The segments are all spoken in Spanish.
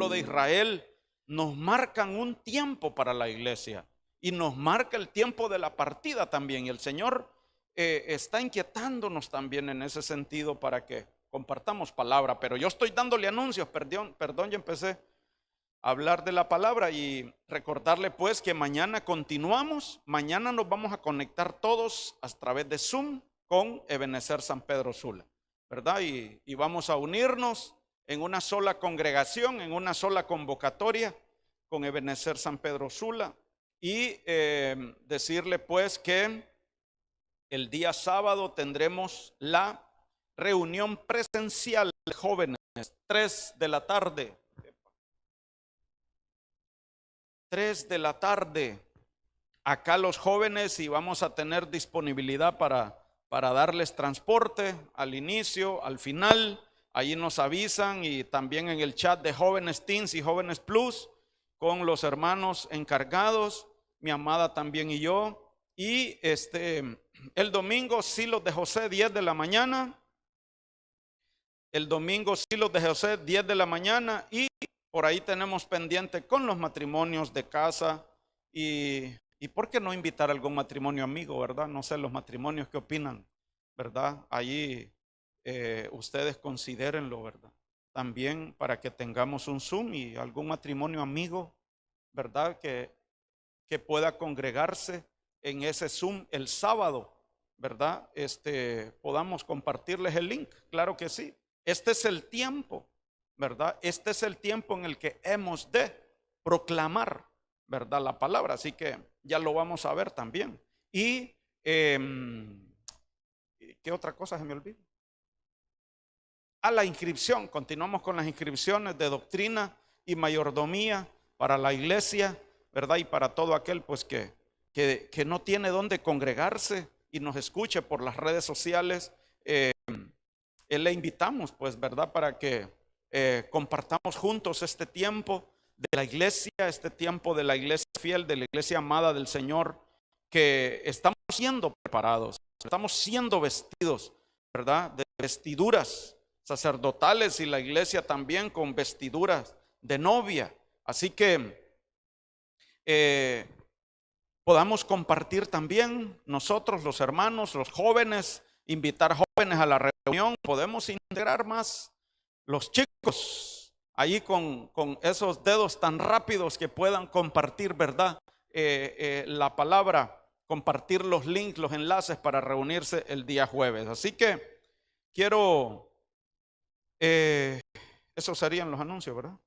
pueblo de Israel, nos marcan un tiempo para la iglesia y nos marca el tiempo de la partida también. Y el Señor está inquietándonos también en ese sentido para que compartamos palabra. Pero yo estoy dándole anuncios, perdón, ya empecé a hablar de la palabra y recordarle pues que mañana continuamos. Mañana nos vamos a conectar todos a través de Zoom con Ebenezer San Pedro Sula, ¿verdad? Y vamos a unirnos en una sola congregación, en una sola convocatoria con Ebenezer San Pedro Sula y decirle pues que el día sábado tendremos la reunión presencial de jóvenes, 3 de la tarde. 3 de la tarde, acá los jóvenes, y vamos a tener disponibilidad para darles transporte al inicio, al final. Allí nos avisan y también en el chat de Jóvenes Teens y Jóvenes Plus con los hermanos encargados, mi amada también y yo. Y el domingo Silos de José 10 de la mañana. El domingo Silos de José 10 de la mañana y por ahí tenemos pendiente con los matrimonios de casa y ¿por qué no invitar a algún matrimonio amigo, verdad? No sé los matrimonios qué opinan, ¿verdad? Allí ustedes considérenlo, ¿verdad? También para que tengamos un Zoom y algún matrimonio amigo, ¿verdad? Que pueda congregarse en ese Zoom el sábado, ¿verdad? Podamos compartirles el link, claro que sí. Este es el tiempo, ¿verdad? Este es el tiempo en el que hemos de proclamar, ¿verdad? La palabra, así que ya lo vamos a ver también. Y ¿qué otra cosa se me olvida? La inscripción, continuamos con las inscripciones de doctrina y mayordomía para la iglesia, ¿verdad? Y para todo aquel pues que no tiene dónde congregarse y nos escuche por las redes sociales, le invitamos pues, ¿verdad? Para que compartamos juntos este tiempo de la iglesia, este tiempo de la iglesia fiel, de la iglesia amada del Señor, que estamos siendo preparados, estamos siendo vestidos, ¿verdad? De vestiduras sacerdotales y la iglesia también con vestiduras de novia. Así que podamos compartir también nosotros, los hermanos, los jóvenes, invitar jóvenes a la reunión. Podemos integrar más los chicos allí con esos dedos tan rápidos que puedan compartir, ¿verdad? La palabra, compartir los links, los enlaces para reunirse el día jueves. Así que quiero, esos serían los anuncios, ¿verdad?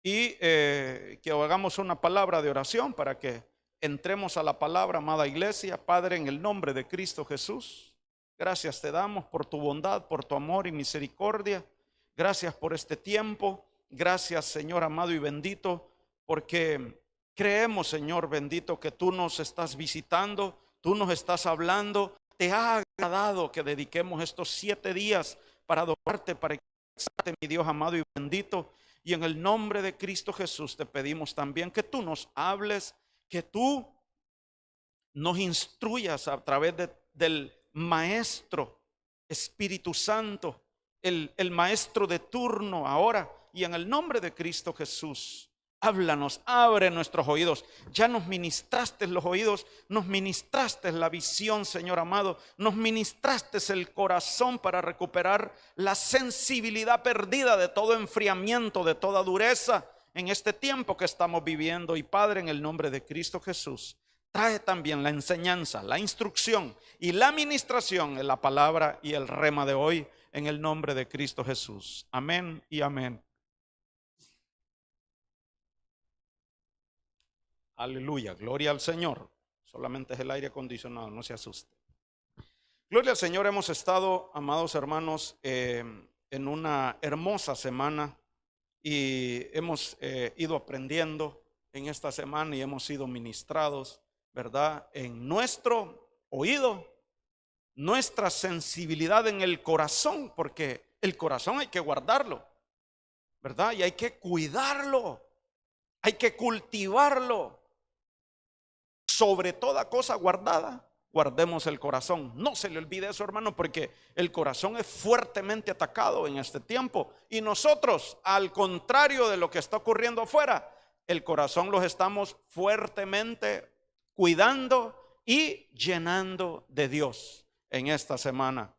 Y que hagamos una palabra de oración para que entremos a la palabra, amada iglesia. Padre, en el nombre de Cristo Jesús, gracias te damos por tu bondad, por tu amor y misericordia. Gracias por este tiempo. Gracias, Señor amado y bendito, porque creemos, Señor bendito, que tú nos estás visitando, tú nos estás hablando. Te ha agradado que dediquemos estos 7 días para adorarte, para exaltarte, mi Dios amado y bendito. Y en el nombre de Cristo Jesús te pedimos también que tú nos hables, que tú nos instruyas a través del Maestro Espíritu Santo, el Maestro de turno ahora. Y en el nombre de Cristo Jesús, háblanos, abre nuestros oídos. Ya nos ministraste los oídos, nos ministraste la visión, Señor amado, nos ministraste el corazón para recuperar la sensibilidad perdida de todo enfriamiento, de toda dureza en este tiempo que estamos viviendo. Y Padre, en el nombre de Cristo Jesús, trae también la enseñanza, la instrucción y la administración en la palabra y el rema de hoy, en el nombre de Cristo Jesús. Amén y amén. Aleluya, gloria al Señor. Solamente es el aire acondicionado, no se asuste. Gloria al Señor. Hemos estado, amados hermanos, en una hermosa semana y hemos ido aprendiendo en esta semana y hemos sido ministrados, ¿verdad? En nuestro oído, nuestra sensibilidad en el corazón, porque el corazón hay que guardarlo, ¿verdad? Y hay que cuidarlo, hay que cultivarlo. Sobre toda cosa guardada, guardemos el corazón. No se le olvide eso, hermano, porque el corazón es fuertemente atacado en este tiempo. Y nosotros, al contrario de lo que está ocurriendo afuera, el corazón los estamos fuertemente cuidando y llenando de Dios en esta semana.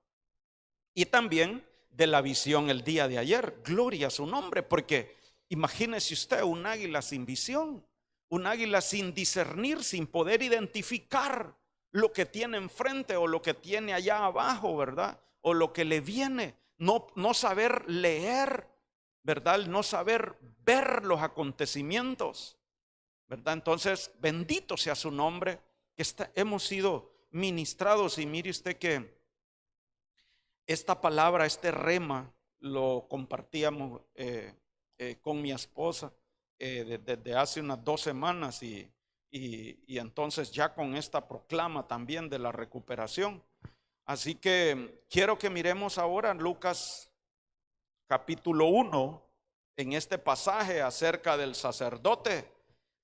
Y también de la visión el día de ayer. Gloria a su nombre, porque imagínese usted un águila sin visión, un águila sin discernir, sin poder identificar lo que tiene enfrente o lo que tiene allá abajo, ¿verdad? O lo que le viene, no saber leer, ¿verdad? No saber ver los acontecimientos, ¿verdad? Entonces, bendito sea su nombre, que hemos sido ministrados. Y mire usted que esta palabra, este rema, lo compartíamos con mi esposa desde hace unas 2 semanas y entonces ya con esta proclama también de la recuperación. Así que quiero que miremos ahora Lucas capítulo 1, en este pasaje acerca del sacerdote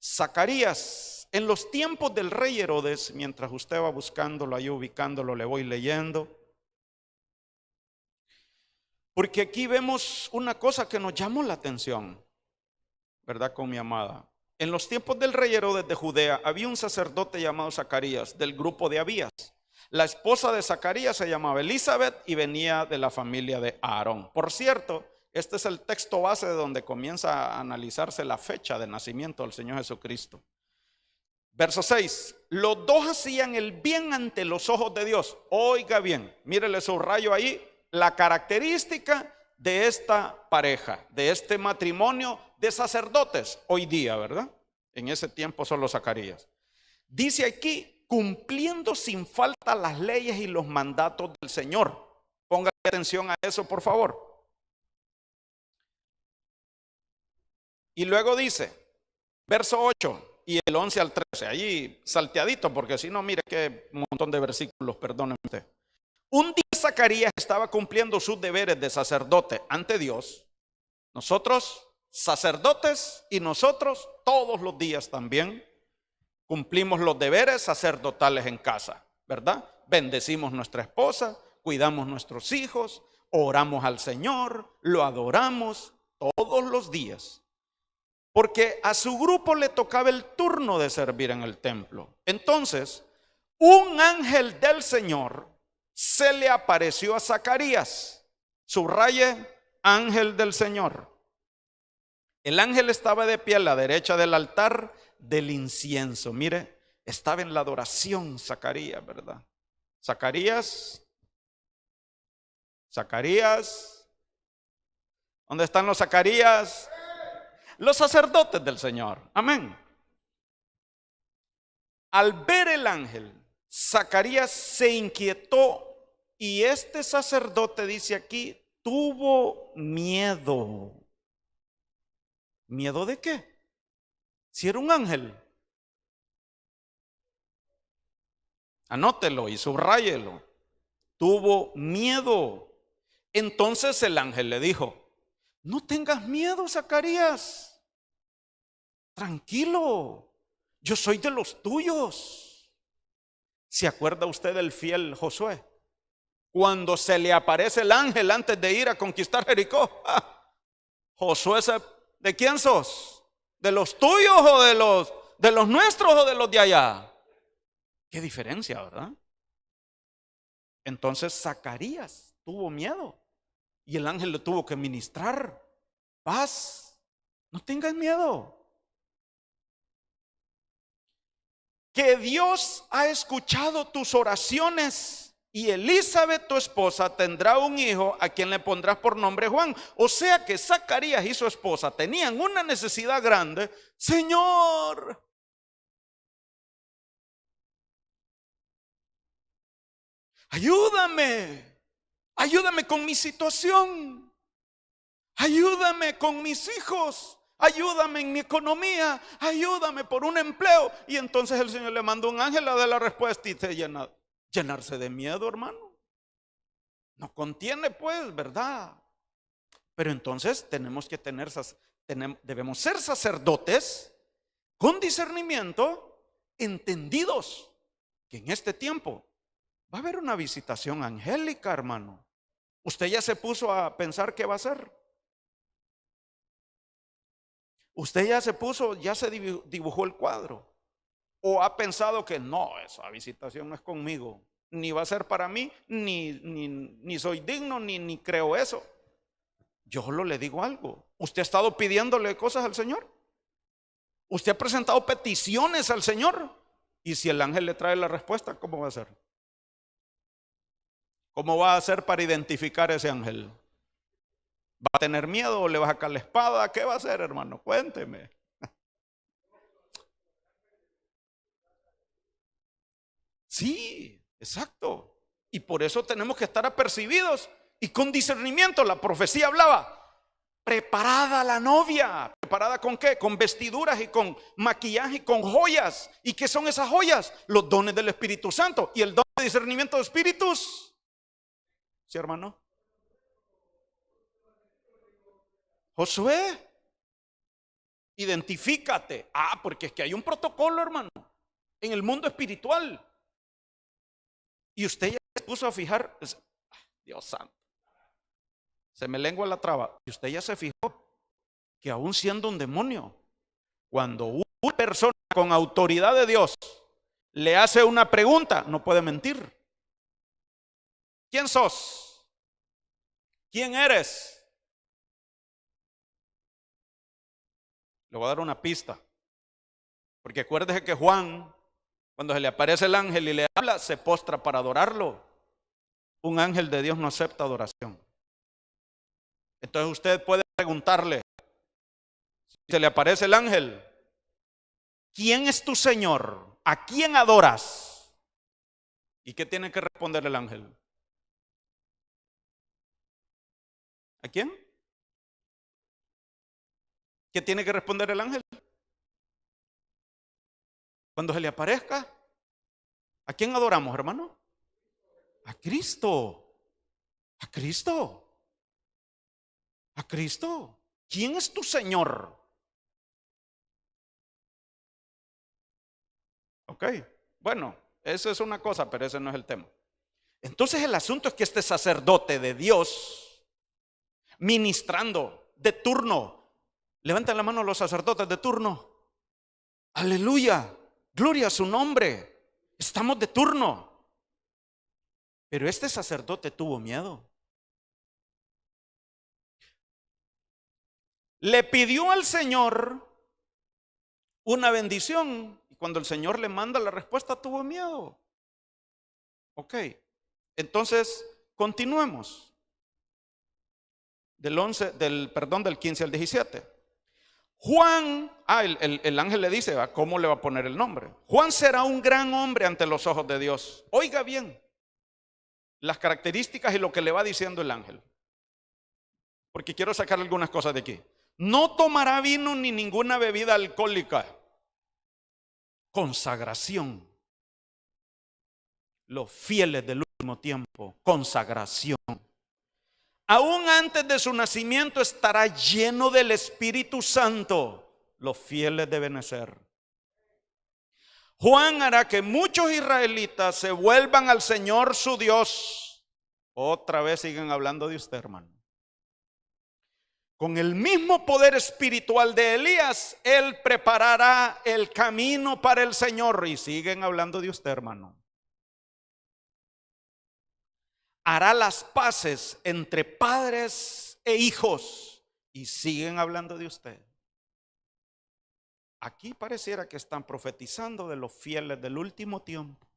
Zacarías. En los tiempos del rey Herodes, mientras usted va buscándolo ahí, ubicándolo, le voy leyendo, porque aquí vemos una cosa que nos llamó la atención, ¿verdad? Con mi amada. En los tiempos del rey Herodes de Judea había un sacerdote llamado Zacarías, del grupo de Abías. La esposa de Zacarías se llamaba Elizabeth y venía de la familia de Aarón. Por cierto, este es el texto base de donde comienza a analizarse la fecha de nacimiento del Señor Jesucristo. Verso 6. Los dos hacían el bien ante los ojos de Dios. Oiga bien, mírele subrayo ahí la característica de esta pareja, de este matrimonio de sacerdotes hoy día, ¿verdad? En ese tiempo solo Zacarías. Dice aquí, cumpliendo sin falta las leyes y los mandatos del Señor. Ponga atención a eso, por favor. Y luego dice, verso 8 y el 11 al 13, allí salteadito, porque si no, mire qué montón de versículos, perdóneme usted. Un día Zacarías estaba cumpliendo sus deberes de sacerdote ante Dios. Nosotros, sacerdotes, y nosotros todos los días también cumplimos los deberes sacerdotales en casa, ¿verdad? Bendecimos nuestra esposa, cuidamos nuestros hijos, oramos al Señor, lo adoramos todos los días. Porque a su grupo le tocaba el turno de servir en el templo. Entonces, un ángel del Señor se le apareció a Zacarías. Subraye, ángel del Señor. El ángel estaba de pie a la derecha del altar del incienso. Mire, estaba en la adoración Zacarías, ¿verdad? Zacarías. ¿Dónde están los Zacarías? Los sacerdotes del Señor. Amén. Al ver el ángel, Zacarías se inquietó y este sacerdote, dice aquí, tuvo miedo. ¿Miedo de qué? Si era un ángel. Anótelo y subráyelo. Tuvo miedo. Entonces el ángel le dijo, no tengas miedo, Zacarías. Tranquilo, yo soy de los tuyos. ¿Se acuerda usted del fiel Josué? Cuando se le aparece el ángel antes de ir a conquistar Jericó. Josué, ¿de quién sos? ¿De los tuyos o de los nuestros o de los de allá? Qué diferencia, ¿verdad? Entonces Zacarías tuvo miedo y el ángel le tuvo que ministrar paz. No tengas miedo. Que Dios ha escuchado tus oraciones y Elizabeth, tu esposa, tendrá un hijo a quien le pondrás por nombre Juan. O sea que Zacarías y su esposa tenían una necesidad grande. Señor, ayúdame con mi situación, ayúdame con mis hijos, ayúdame en mi economía, ayúdame por un empleo. Y entonces el Señor le mandó un ángel a dar la respuesta y te llenarse de miedo, hermano. No contiene, pues, ¿verdad? Pero entonces debemos ser sacerdotes con discernimiento, entendidos que en este tiempo va a haber una visitación angélica, hermano. ¿Usted ya se puso a pensar qué va a hacer? ¿Usted ya se puso, ya se dibujó el cuadro? ¿O ha pensado que no, esa visitación no es conmigo, ni va a ser para mí, ni soy digno, ni creo eso? Yo le digo algo. ¿Usted ha estado pidiéndole cosas al Señor? ¿Usted ha presentado peticiones al Señor? Y si el ángel le trae la respuesta, ¿cómo va a ser? ¿Cómo va a hacer para identificar ese ángel? ¿Va a tener miedo o le va a sacar la espada? ¿Qué va a hacer, hermano? Cuénteme. Sí, exacto. Y por eso tenemos que estar apercibidos y con discernimiento. La profecía hablaba, preparada la novia. ¿Preparada con qué? Con vestiduras y con maquillaje y con joyas. ¿Y qué son esas joyas? Los dones del Espíritu Santo y el don de discernimiento de espíritus. ¿Sí, hermano? Josué, identifícate. Porque es que hay un protocolo, hermano, en el mundo espiritual. Y usted ya se puso a fijar, Dios santo, se me lengua la traba. Y usted ya se fijó que aún siendo un demonio, cuando una persona con autoridad de Dios le hace una pregunta, no puede mentir. ¿Quién sos? ¿Quién eres? Le voy a dar una pista. Porque acuérdese que Juan, cuando se le aparece el ángel y le habla, se postra para adorarlo. Un ángel de Dios no acepta adoración. Entonces usted puede preguntarle, si se le aparece el ángel, ¿quién es tu Señor? ¿A quién adoras? ¿Y qué tiene que responder el ángel? ¿A quién? ¿Qué tiene que responder el ángel? Cuando se le aparezca, ¿a quién adoramos, hermano? A Cristo. A Cristo. A Cristo. ¿Quién es tu Señor? Ok, bueno, eso es una cosa, pero ese no es el tema. Entonces el asunto es que este sacerdote de Dios, ministrando de turno, levanten la mano los sacerdotes de turno. Aleluya, gloria a su nombre. Estamos de turno. Pero este sacerdote tuvo miedo. Le pidió al Señor una bendición y cuando el Señor le manda la respuesta tuvo miedo. Ok, entonces continuemos. Del 15 al 17. Juan, el ángel le dice, ¿cómo le va a poner el nombre? Juan será un gran hombre ante los ojos de Dios. Oiga bien las características y lo que le va diciendo el ángel, porque quiero sacar algunas cosas de aquí. No tomará vino ni ninguna bebida alcohólica. Consagración. Los fieles del último tiempo, consagración. Aún antes de su nacimiento estará lleno del Espíritu Santo. Los fieles deben ser. Juan hará que muchos israelitas se vuelvan al Señor su Dios. Otra vez siguen hablando de usted, hermano. Con el mismo poder espiritual de Elías, él preparará el camino para el Señor. Y siguen hablando de usted, hermano. Hará las paces entre padres e hijos. Y siguen hablando de usted. Aquí pareciera que están profetizando de los fieles del último tiempo.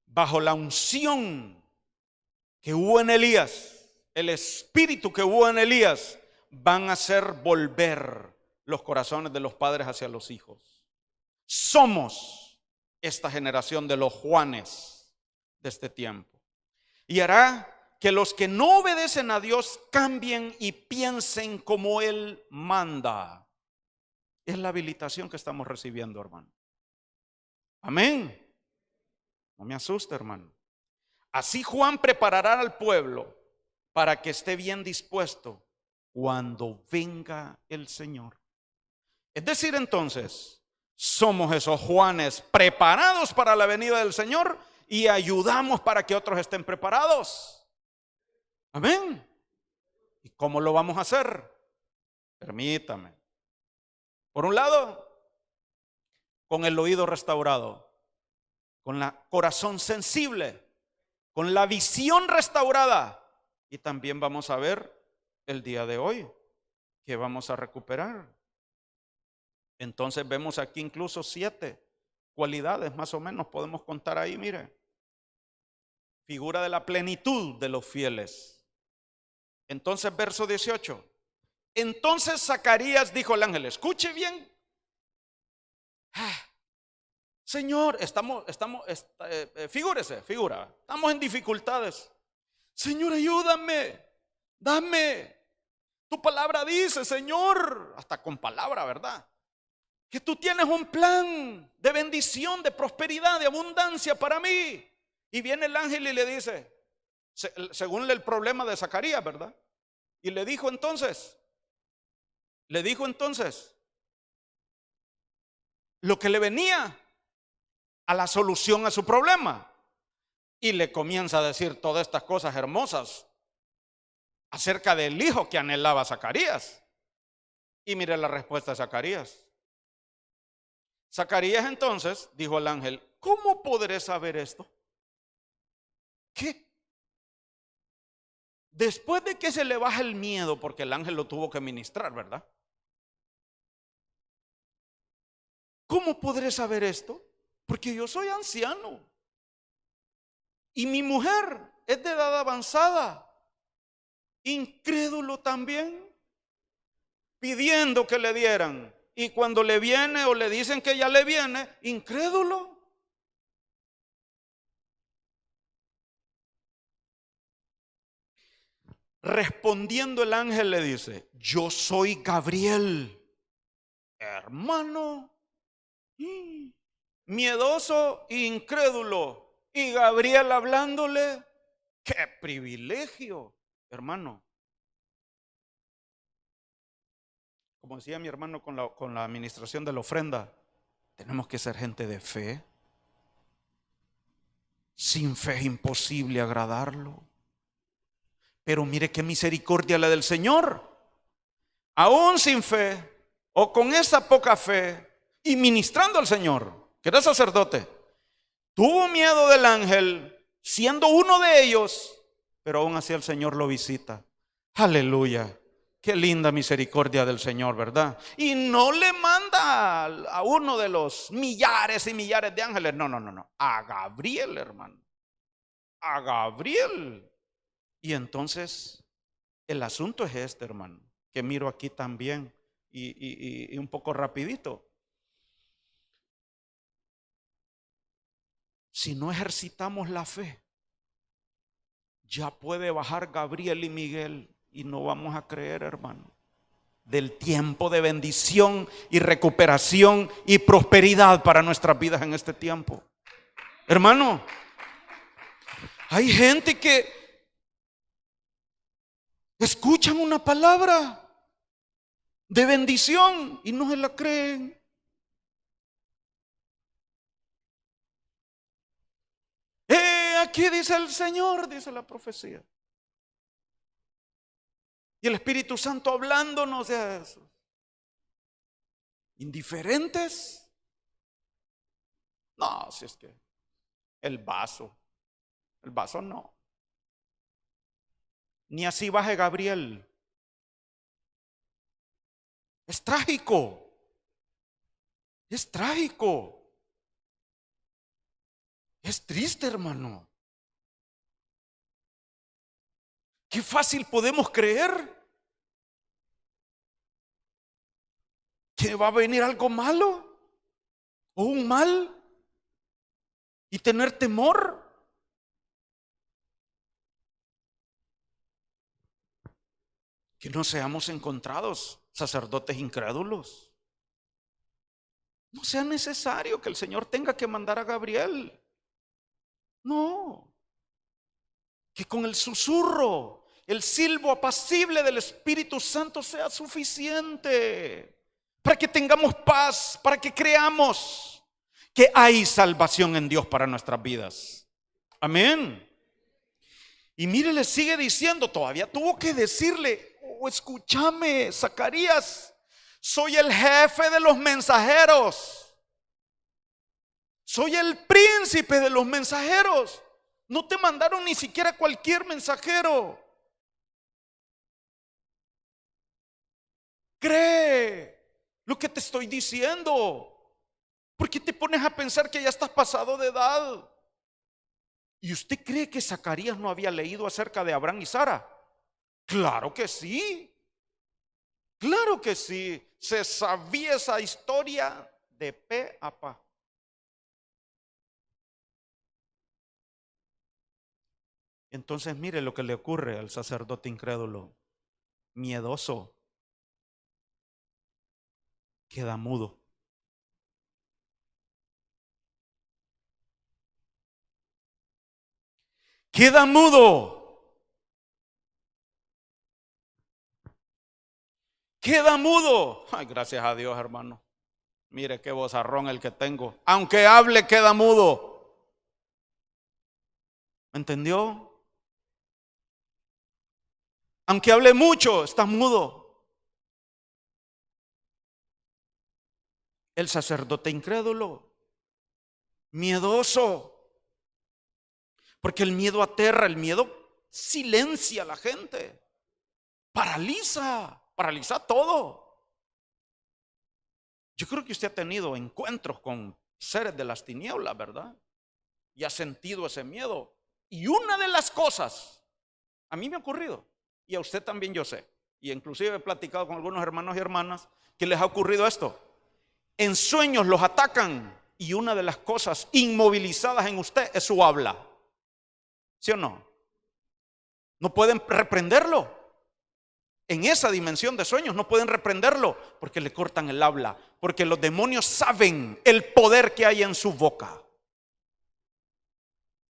Bajo la unción que hubo en Elías, el espíritu que hubo en Elías, van a hacer volver los corazones de los padres hacia los hijos. Somos esta generación de los Juanes de este tiempo. Y hará que los que no obedecen a Dios cambien y piensen como Él manda. Es la habilitación que estamos recibiendo, hermano. Amén. No me asuste, hermano. Así Juan preparará al pueblo para que esté bien dispuesto cuando venga el Señor. Es decir, entonces, somos esos Juanes preparados para la venida del Señor y ayudamos para que otros estén preparados. Amén. ¿Y cómo lo vamos a hacer? Permítame. Por un lado, con el oído restaurado, con el corazón sensible, con la visión restaurada. Y también vamos a ver el día de hoy que vamos a recuperar. Entonces vemos aquí incluso 7 cualidades, más o menos podemos contar ahí, mire. Figura de la plenitud de los fieles. Entonces, verso 18. Entonces Zacarías dijo al ángel, escuche bien. Señor, figura, estamos en dificultades. Señor, ayúdame, dame. Tu palabra dice, Señor, hasta con palabra, ¿verdad? Que tú tienes un plan de bendición, de prosperidad, de abundancia para mí. Y viene el ángel y le dice, según el problema de Zacarías, ¿verdad? Y le dijo entonces, lo que le venía a la solución a su problema. Y le comienza a decir todas estas cosas hermosas acerca del hijo que anhelaba Zacarías. Y mire la respuesta de Zacarías. Zacarías entonces dijo al ángel, ¿cómo podré saber esto? ¿Qué? Después de que se le baja el miedo, porque el ángel lo tuvo que ministrar, ¿verdad? ¿Cómo podré saber esto? Porque yo soy anciano y mi mujer es de edad avanzada, incrédulo también, pidiendo que le dieran. Y cuando le viene o le dicen que ya le viene, incrédulo. Respondiendo el ángel le dice, yo soy Gabriel, hermano, miedoso e incrédulo. Y Gabriel hablándole, qué privilegio, hermano. Como decía mi hermano con la administración de la ofrenda, tenemos que ser gente de fe. Sin fe es imposible agradarlo. Pero mire qué misericordia la del Señor. Aún sin fe o con esa poca fe y ministrando al Señor, que era sacerdote, tuvo miedo del ángel, siendo uno de ellos, pero aún así el Señor lo visita. Aleluya. Qué linda misericordia del Señor, ¿verdad? Y no le manda a uno de los millares y millares de ángeles. No. A Gabriel, hermano. A Gabriel. Y entonces, el asunto es este, hermano, que miro aquí también y un poco rapidito. Si no ejercitamos la fe, ya puede bajar Gabriel y Miguel y no vamos a creer, hermano, del tiempo de bendición y recuperación y prosperidad para nuestras vidas en este tiempo. Hermano, hay gente que escuchan una palabra de bendición y no se la creen. Aquí dice el Señor, dice la profecía. Y el Espíritu Santo hablándonos de eso. ¿Indiferentes? No, si es que el vaso no. Ni así baje Gabriel. Es trágico. Es trágico. Es triste, hermano. Qué fácil podemos creer que va a venir algo malo o un mal y tener temor. Que no seamos encontrados sacerdotes incrédulos. No sea necesario que el Señor tenga que mandar a Gabriel. No. Que con el susurro, el silbo apacible del Espíritu Santo sea suficiente para que tengamos paz, para que creamos que hay salvación en Dios para nuestras vidas. Amén. Y mire, le sigue diciendo, todavía tuvo que decirle: oh, escúchame, Zacarías, soy el jefe de los mensajeros, soy el príncipe de los mensajeros. No te mandaron ni siquiera cualquier mensajero. Cree lo que te estoy diciendo. ¿Por qué te pones a pensar que ya estás pasado de edad? ¿Y usted cree que Zacarías no había leído acerca de Abraham y Sara? Claro que sí. Claro que sí. Se sabía esa historia de pe a pa. Entonces mire lo que le ocurre al sacerdote incrédulo, miedoso. Queda mudo. Queda mudo. Queda mudo. Ay, gracias a Dios, hermano. Mire qué vozarrón el que tengo. Aunque hable, queda mudo. ¿Entendió? Aunque hable mucho, está mudo. El sacerdote incrédulo, miedoso. Porque el miedo aterra, el miedo silencia a la gente. Paraliza todo. Yo creo que usted ha tenido encuentros con seres de las tinieblas, ¿verdad? Y ha sentido ese miedo. Y una de las cosas, a mí me ha ocurrido, y a usted también yo sé, y inclusive he platicado con algunos hermanos y hermanas que les ha ocurrido esto. En sueños los atacan y una de las cosas inmovilizadas en usted es su habla. ¿Sí o no? No pueden reprenderlo. En esa dimensión de sueños no pueden reprenderlo porque le cortan el habla, porque los demonios saben el poder que hay en su boca.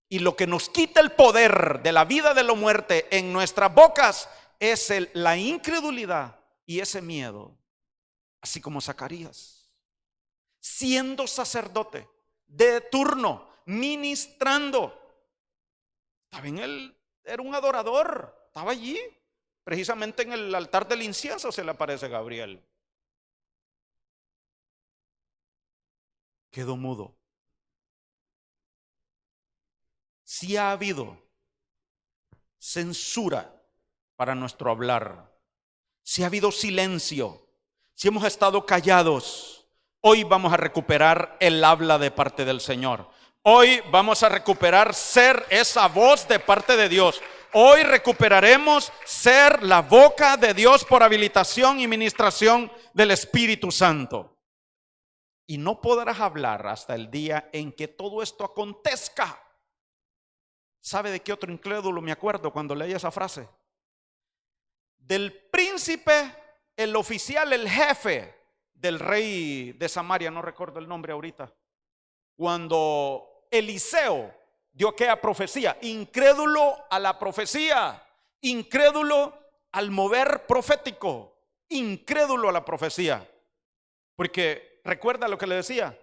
Y lo que nos quita el poder de la vida de la muerte en nuestras bocas es la incredulidad y ese miedo. Así como Zacarías, siendo sacerdote de turno, ministrando. También él era un adorador, estaba allí. Precisamente en el altar del incienso se le aparece Gabriel. Quedó mudo. Si ha habido censura para nuestro hablar, si ha habido silencio, si hemos estado callados, hoy vamos a recuperar el habla de parte del Señor. Hoy vamos a recuperar ser esa voz de parte de Dios. Hoy recuperaremos ser la boca de Dios por habilitación y ministración del Espíritu Santo. Y no podrás hablar hasta el día en que todo esto acontezca. ¿Sabe de qué otro incrédulo me acuerdo cuando leí esa frase? Del príncipe, el oficial, el jefe del rey de Samaria, no recuerdo el nombre ahorita. Cuando Eliseo dio aquella profecía, incrédulo a la profecía, incrédulo al mover profético, incrédulo a la profecía. Porque recuerda lo que le decía,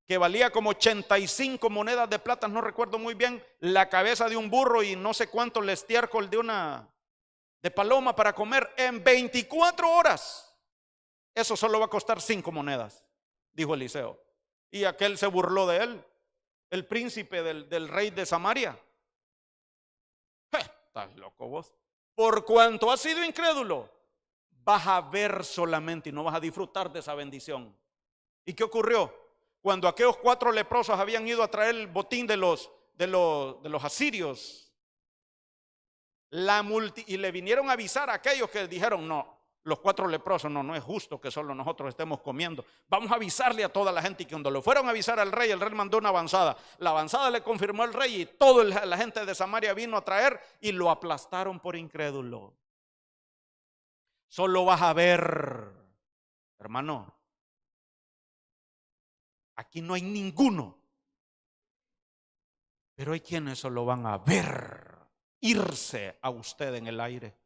que valía como 85 monedas de plata, no recuerdo muy bien, la cabeza de un burro y no sé cuánto el estiércol de paloma para comer en 24 horas. Eso solo va a costar 5 monedas, dijo Eliseo. Y aquel se burló de él, el príncipe del rey de Samaria. Estás loco vos. Por cuanto has sido incrédulo, vas a ver solamente y no vas a disfrutar de esa bendición. ¿Y qué ocurrió? Cuando aquellos 4 leprosos habían ido a traer el botín de los asirios, y le vinieron a avisar a aquellos que dijeron: no, los 4 leprosos, no es justo que solo nosotros estemos comiendo. Vamos a avisarle a toda la gente. Y cuando lo fueron a avisar al rey, el rey mandó una avanzada. La avanzada le confirmó al rey y toda la gente de Samaria vino a traer y lo aplastaron por incrédulo. Solo vas a ver, hermano, aquí no hay ninguno, pero hay quienes solo van a ver irse a usted en el aire.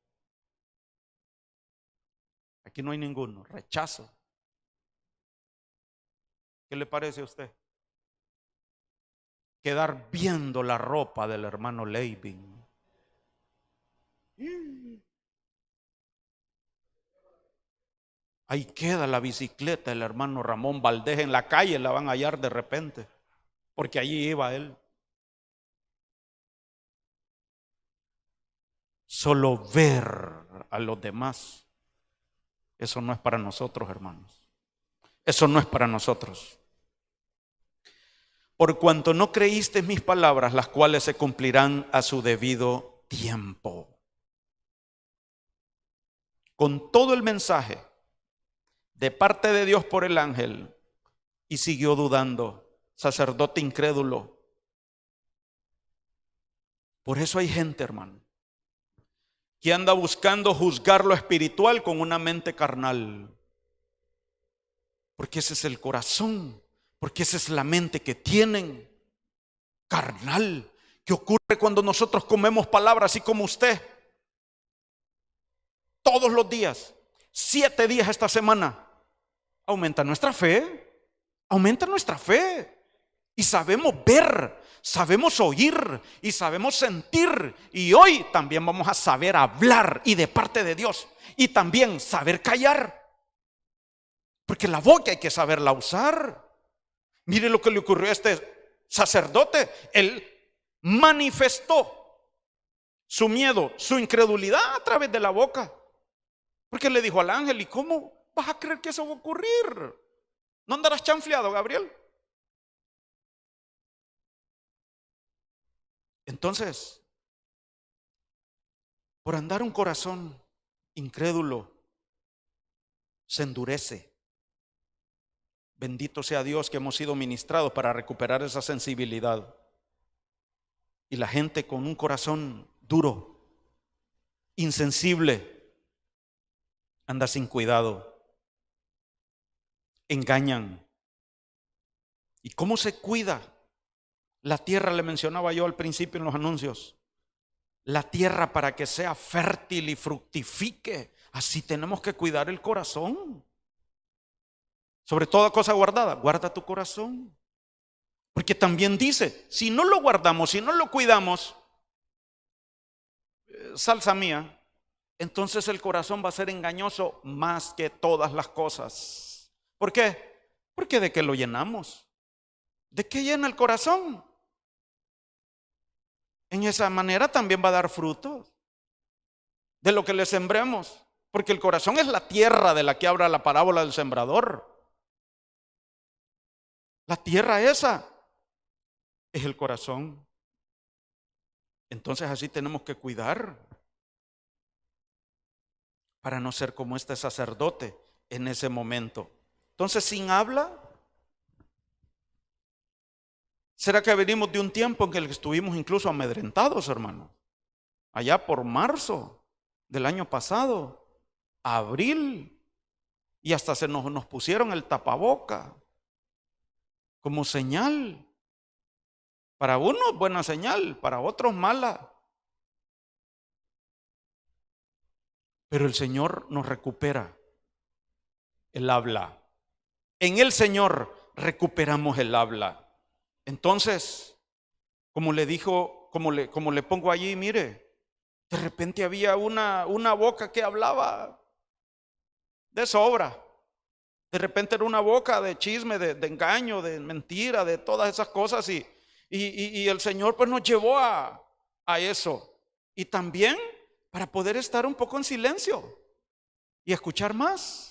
Aquí no hay ninguno, rechazo. ¿Qué le parece a usted? Quedar viendo la ropa del hermano Leibin. Ahí queda la bicicleta del hermano Ramón Valdés en la calle, la van a hallar de repente, porque allí iba él. Solo ver a los demás, eso no es para nosotros, hermanos. Eso no es para nosotros. Por cuanto no creíste mis palabras, las cuales se cumplirán a su debido tiempo. Con todo el mensaje de parte de Dios por el ángel, y siguió dudando, sacerdote incrédulo. Por eso hay gente, hermano, que anda buscando juzgar lo espiritual con una mente carnal. Porque ese es el corazón, porque esa es la mente que tienen, carnal. ¿Qué ocurre cuando nosotros comemos palabras así como usted? Todos los días, 7 días esta semana. Aumenta nuestra fe, aumenta nuestra fe. Y sabemos ver, sabemos oír y sabemos sentir. Y hoy también vamos a saber hablar y de parte de Dios. Y también saber callar. Porque la boca hay que saberla usar. Mire lo que le ocurrió a este sacerdote. Él manifestó su miedo, su incredulidad a través de la boca. Porque le dijo al ángel: ¿y cómo vas a creer que eso va a ocurrir? ¿No andarás chanfleado, Gabriel? Entonces, por andar un corazón incrédulo, se endurece. Bendito sea Dios que hemos sido ministrados para recuperar esa sensibilidad. Y la gente con un corazón duro, insensible, anda sin cuidado. Engañan. ¿Y cómo se cuida? La tierra, le mencionaba yo al principio en los anuncios. La tierra, para que sea fértil y fructifique, así tenemos que cuidar el corazón. Sobre toda cosa guardada, guarda tu corazón. Porque también dice, si no lo guardamos, si no lo cuidamos, salsa mía, entonces el corazón va a ser engañoso más que todas las cosas. ¿Por qué? Porque ¿de qué lo llenamos? ¿De qué llena el corazón? En esa manera también va a dar frutos de lo que le sembremos. Porque el corazón es la tierra de la que habla la parábola del sembrador. La tierra esa es el corazón. Entonces así tenemos que cuidar para no ser como este sacerdote en ese momento. Entonces, sin habla, ¿será que venimos de un tiempo en el que estuvimos incluso amedrentados, hermano? Allá por marzo del año pasado, abril, y hasta se nos pusieron el tapaboca como señal. Para unos buena señal, para otros mala. Pero el Señor nos recupera el habla. En el Señor recuperamos el habla. Entonces, como le dijo, como le pongo allí, mire, de repente había una boca que hablaba de sobra. De repente era una boca de chisme, de engaño, de mentira, de todas esas cosas. Y el Señor pues nos llevó a eso. Y también para poder estar un poco en silencio y escuchar más.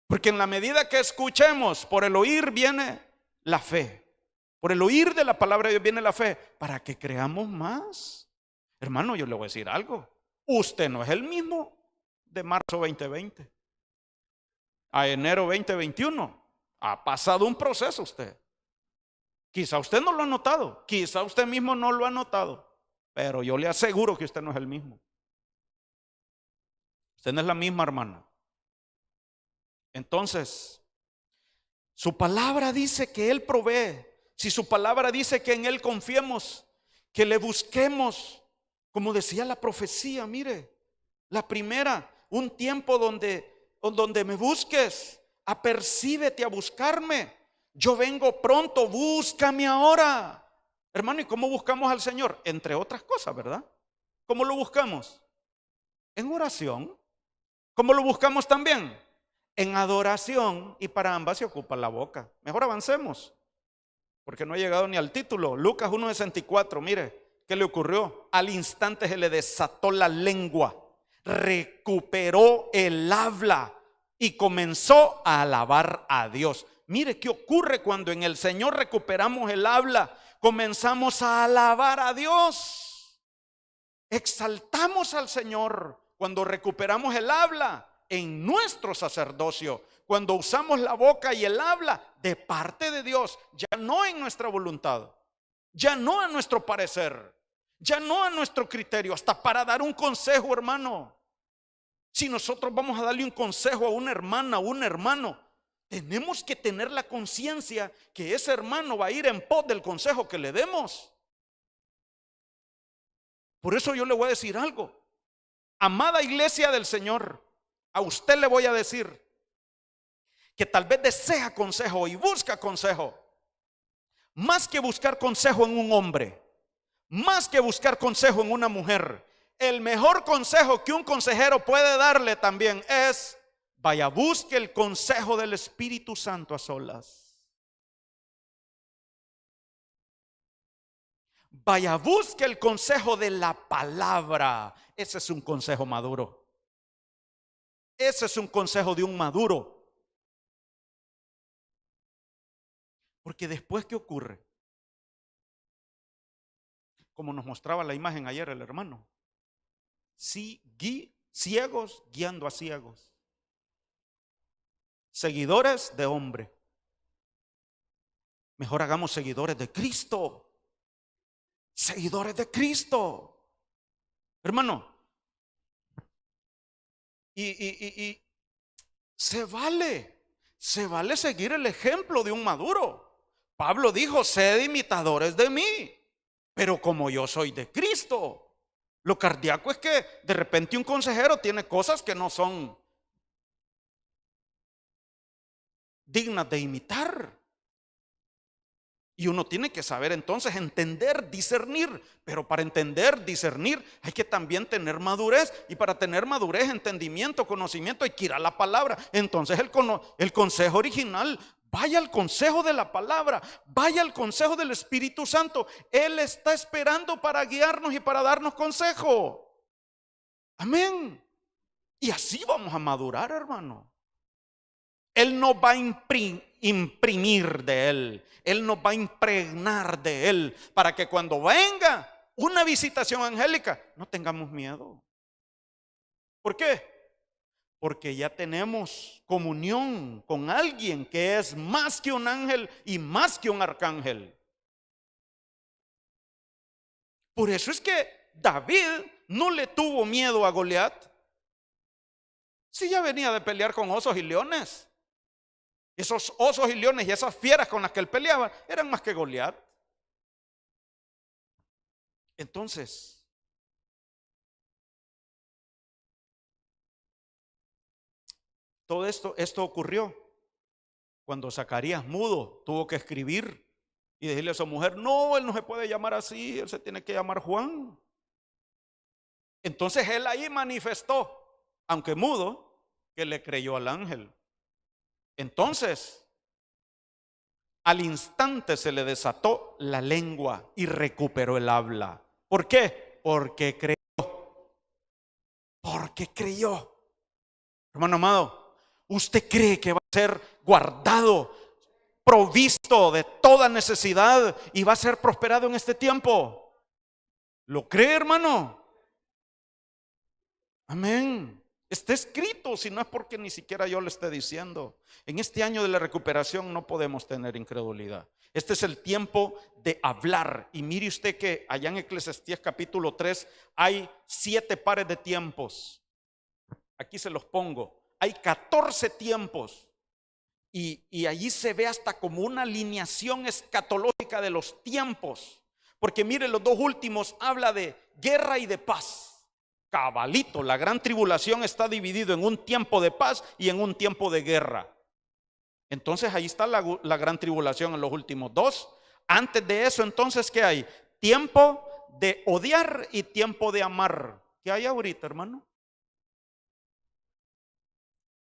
Porque en la medida que escuchemos, por el oír viene la fe. Por el oír de la palabra de Dios viene la fe, para que creamos más. Hermano, yo le voy a decir algo. Usted no es el mismo de marzo 2020 a enero 2021. Ha pasado un proceso usted. Quizá usted no lo ha notado, quizá usted mismo no lo ha notado, pero yo le aseguro que usted no es el mismo. Usted no es la misma, hermana. Entonces, su palabra dice que Él provee. Si su palabra dice que en Él confiemos, que le busquemos, como decía la profecía, mire, la primera, un tiempo donde me busques, apercíbete a buscarme. Yo vengo pronto, búscame ahora. Hermano, ¿y cómo buscamos al Señor? Entre otras cosas, ¿verdad? ¿Cómo lo buscamos? En oración. ¿Cómo lo buscamos también? En adoración. Y para ambas se ocupa la boca. Mejor avancemos, porque no he llegado ni al título. Lucas 1:64, mire, ¿qué le ocurrió? Al instante se le desató la lengua, recuperó el habla y comenzó a alabar a Dios. Mire qué ocurre cuando en el Señor recuperamos el habla. Comenzamos a alabar a Dios. Exaltamos al Señor cuando recuperamos el habla en nuestro sacerdocio. Cuando usamos la boca y el habla de parte de Dios, ya no en nuestra voluntad, ya no a nuestro parecer, ya no a nuestro criterio, hasta para dar un consejo, hermano. Si nosotros vamos a darle un consejo a una hermana o un hermano, tenemos que tener la conciencia que ese hermano va a ir en pos del consejo que le demos. Por eso yo le voy a decir algo. Amada iglesia del Señor, a usted le voy a decir que tal vez desea consejo y busca consejo. Más que buscar consejo en un hombre, más que buscar consejo en una mujer, el mejor consejo que un consejero puede darle también es: vaya, busque el consejo del Espíritu Santo a solas. Vaya, busque el consejo de la palabra. Ese es un consejo maduro. Ese es un consejo de un maduro. Porque después, ¿qué ocurre? Como nos mostraba la imagen ayer el hermano. Sí, ciegos guiando a ciegos. Seguidores de hombre. Mejor hagamos seguidores de Cristo. Seguidores de Cristo. Hermano. Y se vale seguir el ejemplo de un maduro. Pablo dijo: sed imitadores de mí, pero como yo soy de Cristo. Lo cardíaco es que de repente un consejero tiene cosas que no son dignas de imitar. Y uno tiene que saber entonces entender, discernir. Pero para entender, discernir, hay que también tener madurez. Y para tener madurez, entendimiento, conocimiento, hay que ir a la palabra. Entonces el consejo original, vaya al consejo de la palabra, vaya al consejo del Espíritu Santo. Él está esperando para guiarnos y para darnos consejo. Amén. Y así vamos a madurar, hermano. Él nos va a imprimir de Él. Él nos va a impregnar de Él, para que cuando venga una visitación angélica no tengamos miedo. ¿Por qué? Porque ya tenemos comunión con alguien que es más que un ángel y más que un arcángel. Por eso es que David no le tuvo miedo a Goliat. Si ya venía de pelear con osos y leones. Esos osos y leones y esas fieras con las que él peleaba eran más que Goliat. Entonces, todo esto ocurrió cuando Zacarías, mudo, tuvo que escribir y decirle a su mujer: no, él no se puede llamar así, él se tiene que llamar Juan. Entonces él ahí manifestó, aunque mudo, que le creyó al ángel. Entonces, al instante se le desató la lengua y recuperó el habla. ¿Por qué? Porque creyó. Porque creyó. Hermano amado, ¿usted cree que va a ser guardado, provisto de toda necesidad y va a ser prosperado en este tiempo? ¿Lo cree, hermano? Amén. Está escrito, si no es porque ni siquiera yo le esté diciendo. En este año de la recuperación no podemos tener incredulidad. Este es el tiempo de hablar. Y mire usted que allá en Eclesiastés capítulo 3 hay 7 pares de tiempos. Aquí se los pongo. Hay 14 tiempos. Y allí se ve hasta como una alineación escatológica de los tiempos. Porque mire, los dos últimos habla de guerra y de paz. Cabalito, la gran tribulación está dividido en un tiempo de paz y en un tiempo de guerra. Entonces ahí está la gran tribulación en los últimos dos. Antes de eso, entonces, ¿qué hay? Tiempo de odiar y tiempo de amar. ¿Qué hay ahorita, hermano?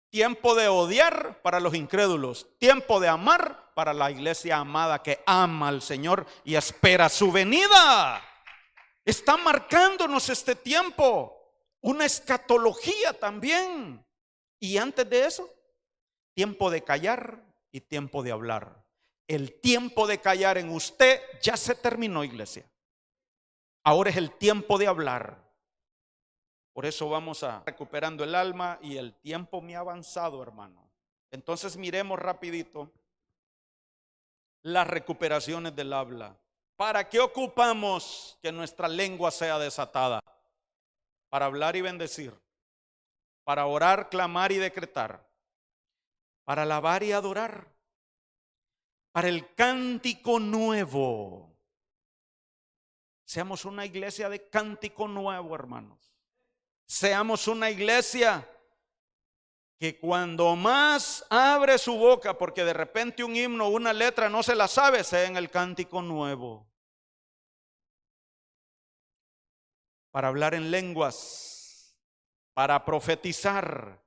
Tiempo de odiar para los incrédulos, tiempo de amar para la iglesia amada que ama al Señor y espera su venida. Está marcándonos este tiempo, una escatología también. Y antes de eso, tiempo de callar y tiempo de hablar. El tiempo de callar en usted ya se terminó, iglesia. Ahora es el tiempo de hablar. Por eso vamos a recuperando el alma y el tiempo me ha avanzado, hermano. Entonces miremos rapidito las recuperaciones del habla. ¿Para qué ocupamos que nuestra lengua sea desatada? Para hablar y bendecir, para orar, clamar y decretar, para alabar y adorar, para el cántico nuevo. Seamos una iglesia de cántico nuevo, hermanos. Seamos una iglesia que cuando más abre su boca, porque de repente un himno, una letra no se la sabe, sea en el cántico nuevo. Para hablar en lenguas, para profetizar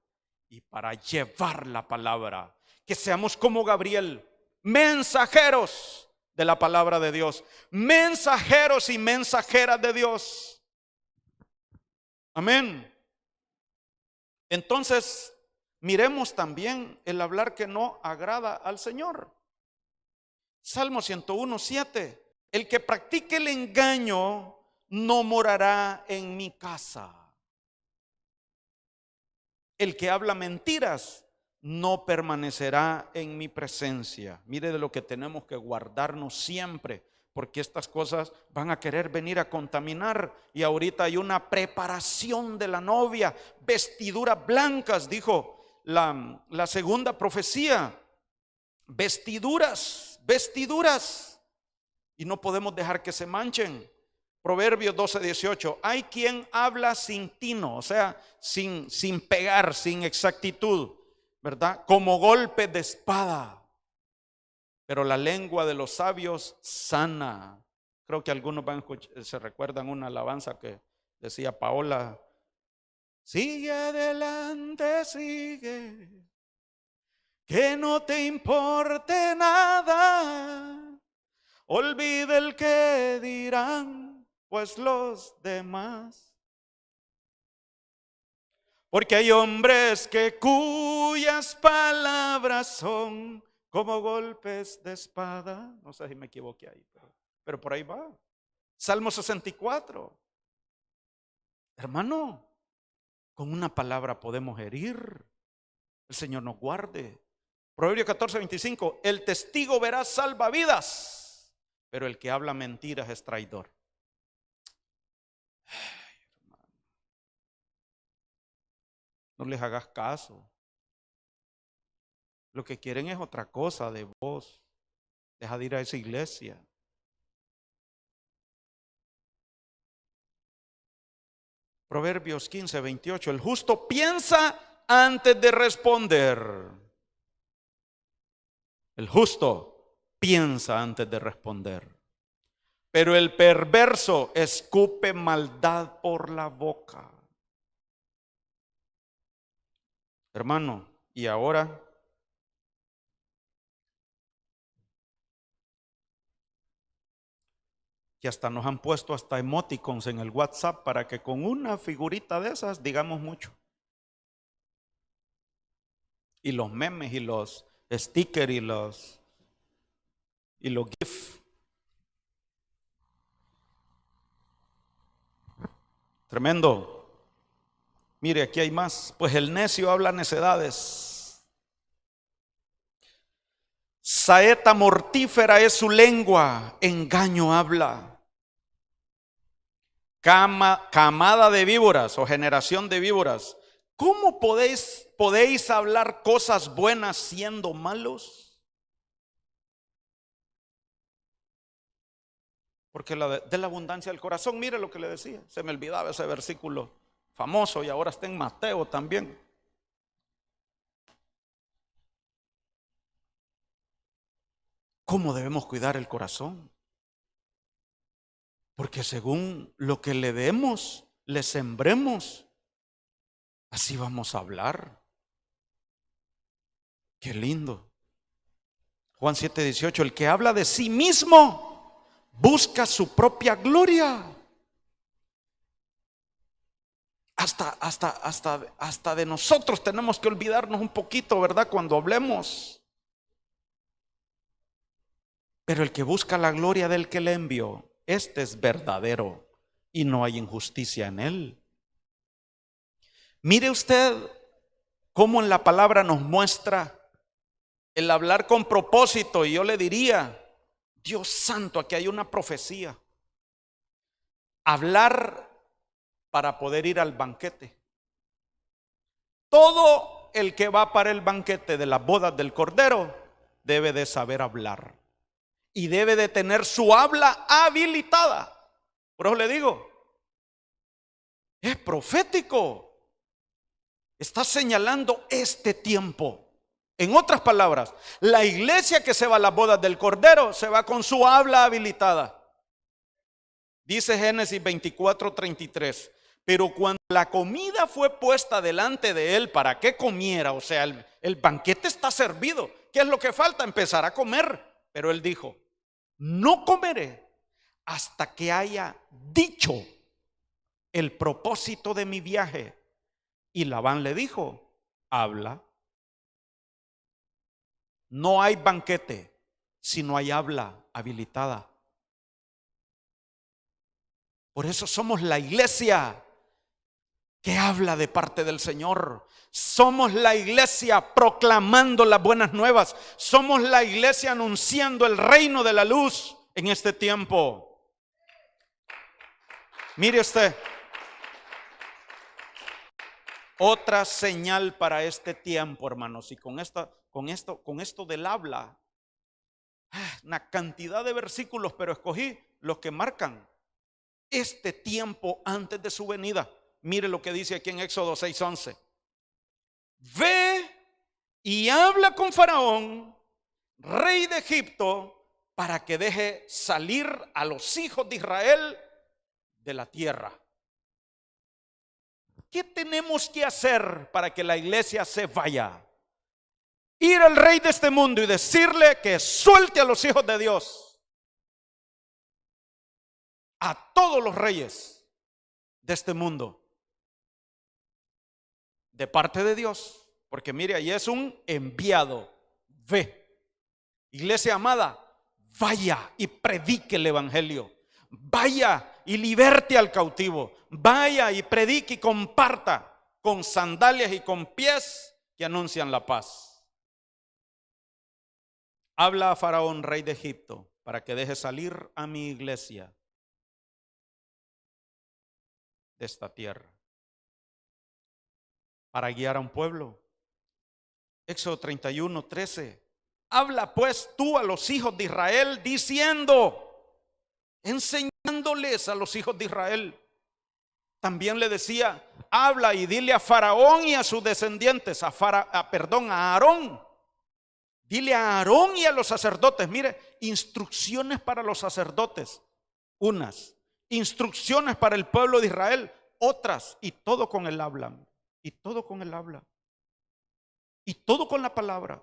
y para llevar la palabra. Que seamos como Gabriel, mensajeros de la palabra de Dios, mensajeros y mensajeras de Dios. Amén. Entonces, miremos también el hablar que no agrada al Señor. Salmo 101:7. El que practique el engaño no morará en mi casa. El que habla mentiras no permanecerá en mi presencia. Mire de lo que tenemos que guardarnos siempre, porque estas cosas van a querer venir a contaminar. Y ahorita hay una preparación de la novia, vestiduras blancas, dijo la segunda profecía. Vestiduras, y no podemos dejar que se manchen. Proverbios 12:18. Hay quien habla sin tino, o sea, sin pegar, sin exactitud, ¿verdad? Como golpe de espada. Pero la lengua de los sabios sana. Creo que algunos se recuerdan una alabanza que decía Paola: sigue adelante, sigue, que no te importe nada, olvide el que dirán, pues los demás. Porque hay hombres cuyas palabras son como golpes de espada. No sé si me equivoqué ahí, pero por ahí va. Salmo 64. Hermano, con una palabra podemos herir. El Señor nos guarde. Proverbios 14:25. El testigo verá salvavidas, pero el que habla mentiras es traidor. No les hagas caso. Lo que quieren es otra cosa de vos. Deja de ir a esa iglesia. Proverbios 15:28. El justo piensa antes de responder. El justo piensa antes de responder. Pero el perverso escupe maldad por la boca. Hermano, y ahora que hasta nos han puesto hasta emoticons en el WhatsApp para que con una figurita de esas digamos mucho. Y los memes y los stickers y los GIF. Tremendo. Mire, aquí hay más. Pues el necio habla necedades. Saeta mortífera es su lengua, engaño habla. Camada de víboras o generación de víboras. ¿Cómo podéis hablar cosas buenas siendo malos? Porque de la abundancia del corazón, mire lo que le decía. Se me olvidaba ese versículo famoso y ahora está en Mateo también. ¿Cómo debemos cuidar el corazón? Porque según lo que le demos, le sembremos, así vamos a hablar. Qué lindo. Juan 7:18, el que habla de sí mismo busca su propia gloria. Hasta de nosotros tenemos que olvidarnos un poquito, ¿verdad? Cuando hablemos. Pero el que busca la gloria del que le envió, este es verdadero y no hay injusticia en él. Mire usted cómo en la palabra nos muestra el hablar con propósito. Y yo le diría, Dios santo, aquí hay una profecía. Hablar para poder ir al banquete. Todo el que va para el banquete de las bodas del Cordero debe de saber hablar y debe de tener su habla habilitada. Por eso le digo, es profético. Está señalando este tiempo. En otras palabras, la iglesia que se va a las bodas del Cordero se va con su habla habilitada. Dice Génesis 24:33. Pero cuando la comida fue puesta delante de él para que comiera, o sea, el banquete está servido. ¿Qué es lo que falta? Empezar a comer. Pero él dijo, no comeré hasta que haya dicho el propósito de mi viaje. Y Labán le dijo, habla. No hay banquete si no hay habla habilitada. Por eso somos la iglesia que habla de parte del Señor. Somos la iglesia proclamando las buenas nuevas. Somos la iglesia anunciando el reino de la luz en este tiempo. Mire usted, otra señal para este tiempo, hermanos, y con esto del habla, una cantidad de versículos, pero escogí los que marcan este tiempo antes de su venida. Mire lo que dice aquí en Éxodo 6:11. Ve y habla con Faraón, rey de Egipto, para que deje salir a los hijos de Israel de la tierra. ¿Qué tenemos que hacer para que la iglesia se vaya? Ir al rey de este mundo y decirle que suelte a los hijos de Dios. A todos los reyes de este mundo. De parte de Dios. Porque mire, ahí es un enviado. Ve. Iglesia amada, vaya y predique el evangelio. Vaya y liberte al cautivo. Vaya y predique y comparta con sandalias y con pies que anuncian la paz. Habla a Faraón, rey de Egipto, para que deje salir a mi iglesia de esta tierra, para guiar a un pueblo. Éxodo 31:13. Habla pues tú a los hijos de Israel diciendo, enseñándoles a los hijos de Israel. También le decía, habla y dile a Faraón y a sus descendientes, a Aarón. Dile a Aarón y a los sacerdotes, mire, instrucciones para los sacerdotes, unas, instrucciones para el pueblo de Israel, otras, y todo con el habla, y todo con el habla, y todo con la palabra.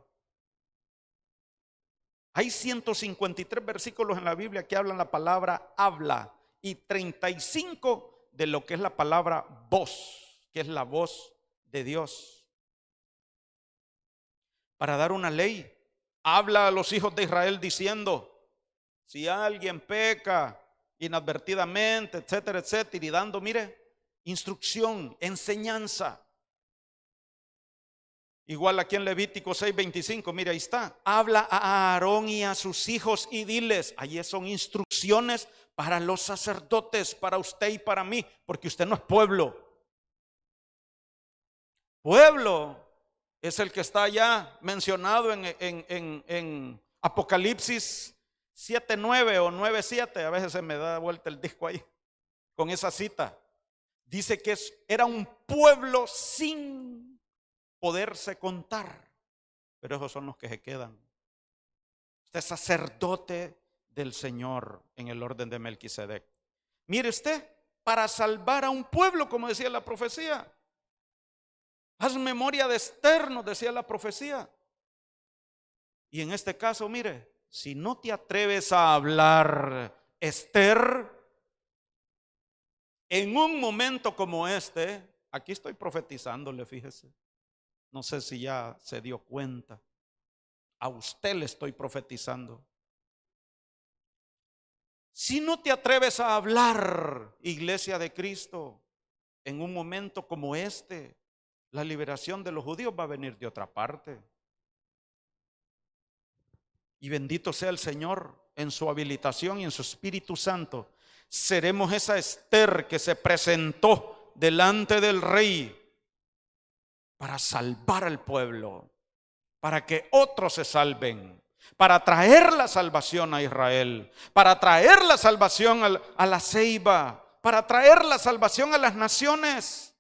Hay 153 versículos en la Biblia que hablan la palabra habla y 35 de lo que es la palabra voz, que es la voz de Dios. Para dar una ley, habla a los hijos de Israel diciendo, si alguien peca inadvertidamente, etcétera, etcétera, y dando, mire, instrucción, enseñanza. Igual aquí en Levítico 6:25, mire, ahí está. Habla a Aarón y a sus hijos y diles, ahí son instrucciones para los sacerdotes, para usted y para mí, porque usted no es pueblo. Pueblo es el que está allá mencionado en Apocalipsis 7:9 o 9:7, a veces se me da vuelta el disco ahí, con esa cita. Dice que era un pueblo sin poderse contar, pero esos son los que se quedan. Usted es sacerdote del Señor en el orden de Melquisedec. Mire usted, para salvar a un pueblo, como decía la profecía. Haz memoria de Esther, nos decía la profecía. Y en este caso, mire, si no te atreves a hablar, Esther, en un momento como este, aquí estoy profetizándole, fíjese. No sé si ya se dio cuenta. A usted le estoy profetizando. Si no te atreves a hablar, iglesia de Cristo, en un momento como este, la liberación de los judíos va a venir de otra parte. Y bendito sea el Señor en su habilitación y en su Espíritu Santo. Seremos esa Esther que se presentó delante del rey para salvar al pueblo, para que otros se salven, para traer la salvación a Israel, para traer la salvación a la ceiba, para traer la salvación a las naciones.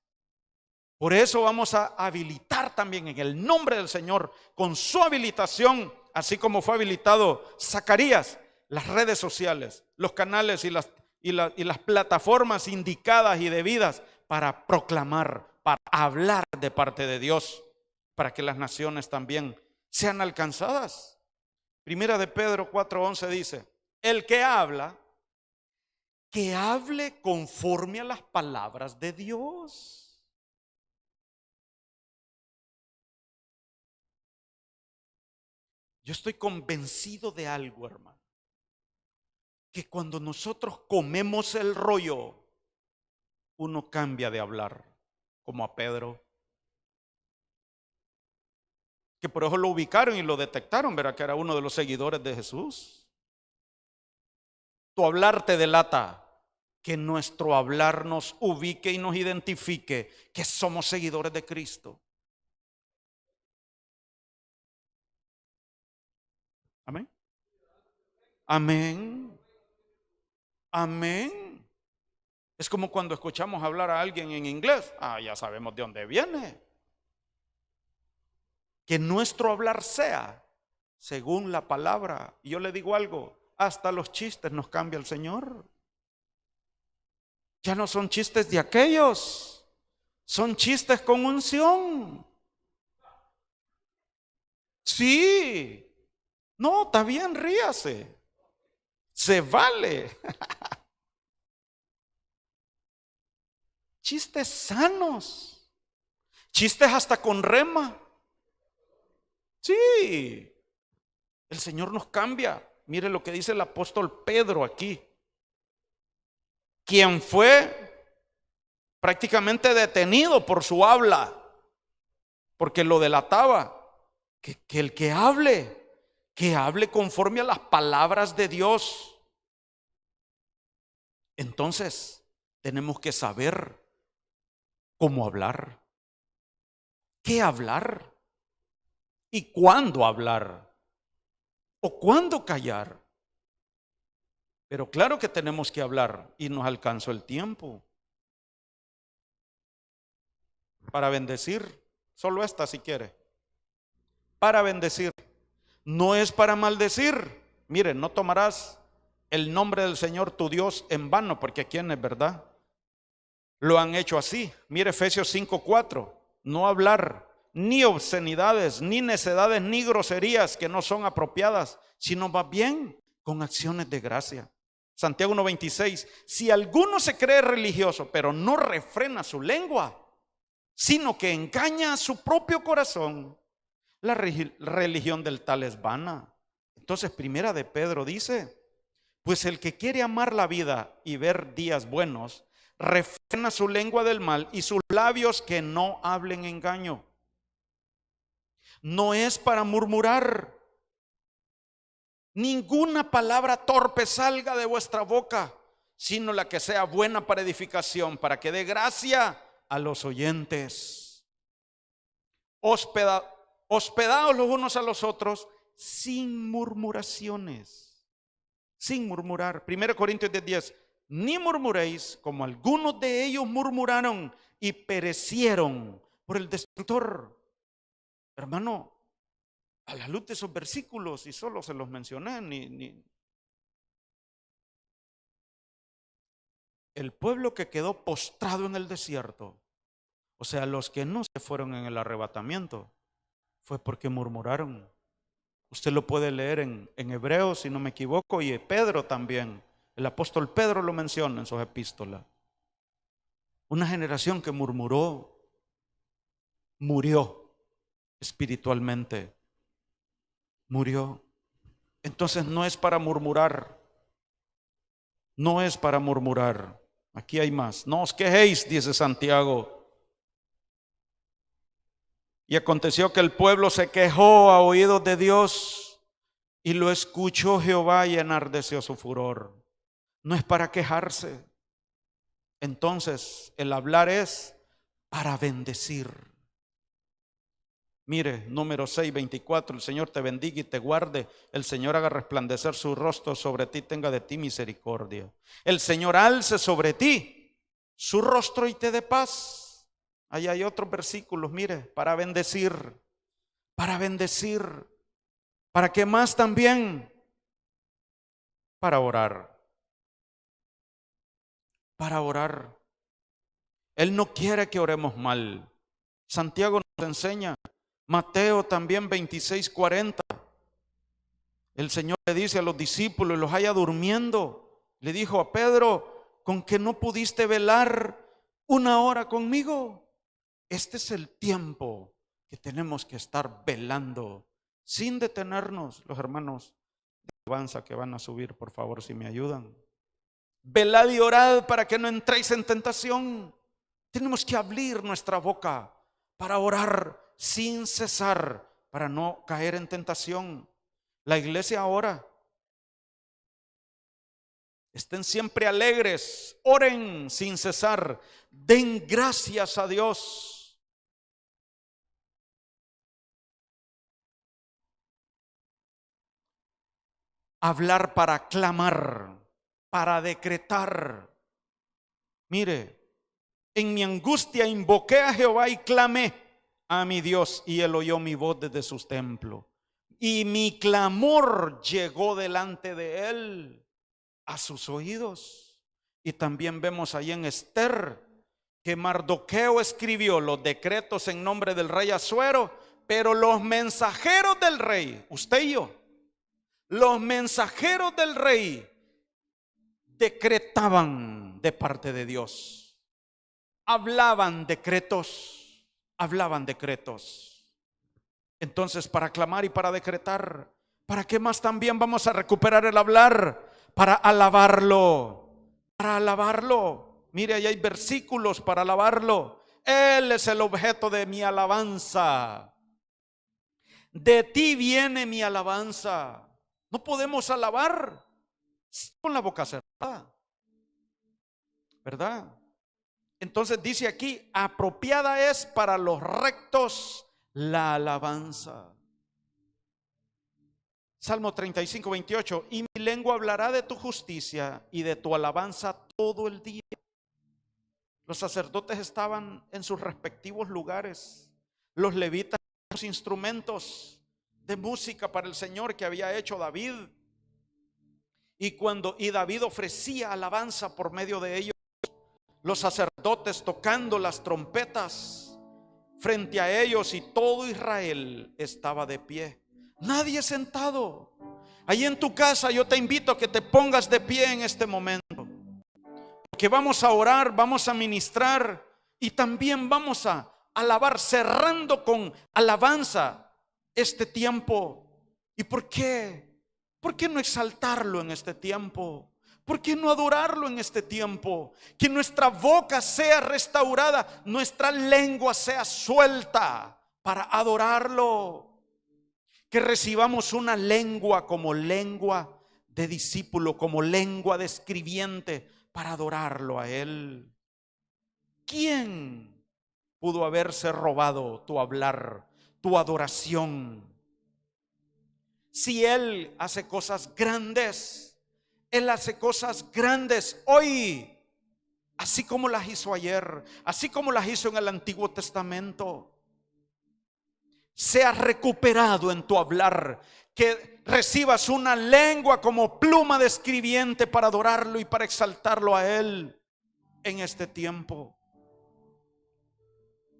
Por eso vamos a habilitar también en el nombre del Señor, con su habilitación, así como fue habilitado Zacarías, las redes sociales, los canales y las plataformas indicadas y debidas para proclamar, para hablar de parte de Dios, para que las naciones también sean alcanzadas. Primera de Pedro 4:11 dice: el que habla, que hable conforme a las palabras de Dios. Yo estoy convencido de algo, hermano, que cuando nosotros comemos el rollo, uno cambia de hablar, como a Pedro, que por eso lo ubicaron y lo detectaron, verá que era uno de los seguidores de Jesús. Tu hablar te delata. Que nuestro hablar nos ubique y nos identifique que somos seguidores de Cristo. Amén. Amén. Amén. Es como cuando escuchamos hablar a alguien en inglés. Ya sabemos de dónde viene. Que nuestro hablar sea según la palabra. Y yo le digo algo, hasta los chistes nos cambia el Señor. Ya no son chistes de aquellos, son chistes con unción. Sí. No, está bien, ríase. Se vale. Chistes sanos. Chistes hasta con rema. Sí. El Señor nos cambia. Mire lo que dice el apóstol Pedro aquí, quien fue prácticamente detenido por su habla, porque lo delataba. Que el que hable conforme a las palabras de Dios. Entonces, tenemos que saber cómo hablar, qué hablar y cuándo hablar o cuándo callar. Pero claro que tenemos que hablar y nos alcanzó el tiempo para bendecir. Solo esta si quiere. Para bendecir. No es para maldecir. Mire, no tomarás el nombre del Señor tu Dios en vano, porque quienes, ¿verdad?, lo han hecho así. Mire Efesios 5:4. No hablar ni obscenidades, ni necedades, ni groserías que no son apropiadas, sino más bien con acciones de gracia. Santiago 1:26. Si alguno se cree religioso, pero no refrena su lengua, sino que engaña a su propio corazón, la religión del tal es vana. Entonces, primera de Pedro dice: pues el que quiere amar la vida y ver días buenos, refrena su lengua del mal y sus labios que no hablen engaño. No es para murmurar. Ninguna palabra torpe salga de vuestra boca, sino la que sea buena para edificación, para que dé gracia a los oyentes. Hospedaos los unos a los otros sin murmuraciones. Sin murmurar. 1 Corintios 10:10. Ni murmuréis como algunos de ellos murmuraron y perecieron por el destructor. Hermano, A la luz de esos versículos, y solo se los mencioné, el pueblo que quedó postrado en el desierto, o sea, los que no se fueron en el arrebatamiento, fue porque murmuraron. Usted lo puede leer en Hebreos, si no me equivoco, y Pedro también. El apóstol Pedro lo menciona en sus epístolas. Una generación que murmuró, murió espiritualmente. Murió. Entonces no es para murmurar. No es para murmurar. Aquí hay más. No os quejéis, dice Santiago. Y aconteció que el pueblo se quejó a oídos de Dios, y lo escuchó Jehová y enardeció su furor. No es para quejarse. Entonces el hablar es para bendecir. Mire, número 6:24, el Señor te bendiga y te guarde, el Señor haga resplandecer su rostro sobre ti, tenga de ti misericordia. El Señor alce sobre ti su rostro y te dé paz. Ahí hay otros versículos, mire, para bendecir. Para bendecir. ¿Para qué más también? Para orar. Para orar. Él no quiere que oremos mal. Santiago nos enseña, Mateo también 26:40. El Señor le dice a los discípulos, los haya durmiendo. Le dijo a Pedro, ¿con que no pudiste velar una hora conmigo? Este es el tiempo que tenemos que estar velando sin detenernos. Los hermanos de alabanza que van a subir, por favor, si me ayudan. Velad y orad para que no entréis en tentación. Tenemos que abrir nuestra boca para orar sin cesar, para no caer en tentación. La iglesia ora. Estén siempre alegres, oren sin cesar, den gracias a Dios. Hablar para clamar, para decretar. Mire, en mi angustia invoqué a Jehová y clamé a mi Dios, y él oyó mi voz desde sus templos. Y mi clamor llegó delante de él a sus oídos. Y también vemos ahí en Esther que Mardoqueo escribió los decretos en nombre del rey Asuero, pero los mensajeros del rey, usted y yo, los mensajeros del rey decretaban de parte de Dios. Hablaban decretos, hablaban decretos. Entonces, para clamar y para decretar, ¿para qué más también vamos a recuperar el hablar? Para alabarlo, para alabarlo. Mire, ahí hay versículos para alabarlo. Él es el objeto de mi alabanza. De ti viene mi alabanza. No podemos alabar con la boca cerrada, ¿verdad? Entonces dice aquí, apropiada es para los rectos la alabanza. Salmo 35:28, y mi lengua hablará de tu justicia y de tu alabanza todo el día. Los sacerdotes estaban en sus respectivos lugares, los levitas los instrumentos de música para el Señor que había hecho David, y David ofrecía alabanza por medio de ellos. Los sacerdotes tocando las trompetas frente a ellos, y todo Israel estaba de pie, nadie sentado. Ahí en tu casa yo te invito a que te pongas de pie en este momento, que vamos a orar, vamos a ministrar y también vamos a alabar, cerrando con alabanza este tiempo. ¿Y por qué? ¿Por qué no exaltarlo en este tiempo? ¿Por qué no adorarlo en este tiempo? Que nuestra boca sea restaurada, nuestra lengua sea suelta para adorarlo. Que recibamos una lengua como lengua de discípulo, como lengua de escribiente, para adorarlo a Él. ¿Quién pudo haberse robado tu hablar, tu adoración? Si Él hace cosas grandes, Él hace cosas grandes hoy, así como las hizo ayer, así como las hizo en el Antiguo Testamento. sea recuperado en tu hablar, que recibas una lengua como pluma de escribiente para adorarlo y para exaltarlo a Él en este tiempo.